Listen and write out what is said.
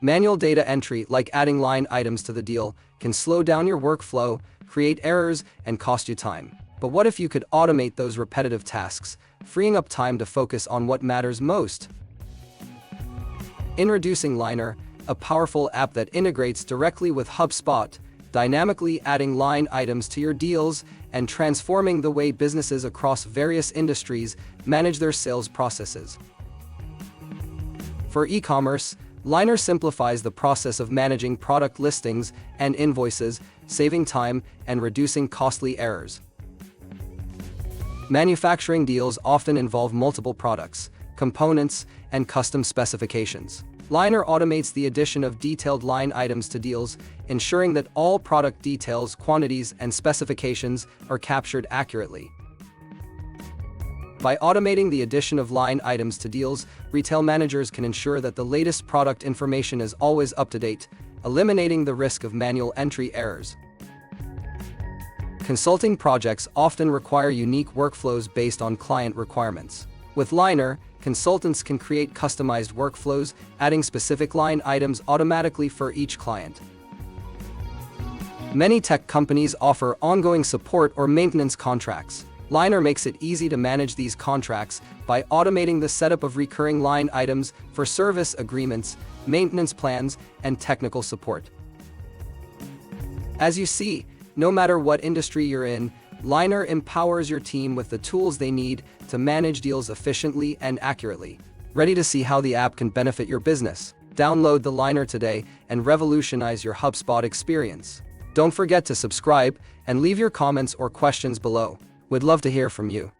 Manual data entry, like adding line items to the deal, can slow down your workflow, create errors, and cost you time. But what if you could automate those repetitive tasks, freeing up time to focus on what matters most? Introducing LineNer, a powerful app that integrates directly with HubSpot, dynamically adding line items to your deals and transforming the way businesses across various industries manage their sales processes. For e-commerce, LineNer simplifies the process of managing product listings and invoices, saving time and reducing costly errors. Manufacturing deals often involve multiple products, components, and custom specifications. LineNer automates the addition of detailed line items to deals, ensuring that all product details, quantities, and specifications are captured accurately. By automating the addition of line items to deals, retail managers can ensure that the latest product information is always up to date, eliminating the risk of manual entry errors. Consulting projects often require unique workflows based on client requirements. With LineNer, consultants can create customized workflows, adding specific line items automatically for each client. Many tech companies offer ongoing support or maintenance contracts. LineNer makes it easy to manage these contracts by automating the setup of recurring line items for service agreements, maintenance plans, and technical support. As you see, no matter what industry you're in, LineNer empowers your team with the tools they need to manage deals efficiently and accurately. Ready to see how the app can benefit your business? Download the LineNer today and revolutionize your HubSpot experience. Don't forget to subscribe and leave your comments or questions below. We'd love to hear from you.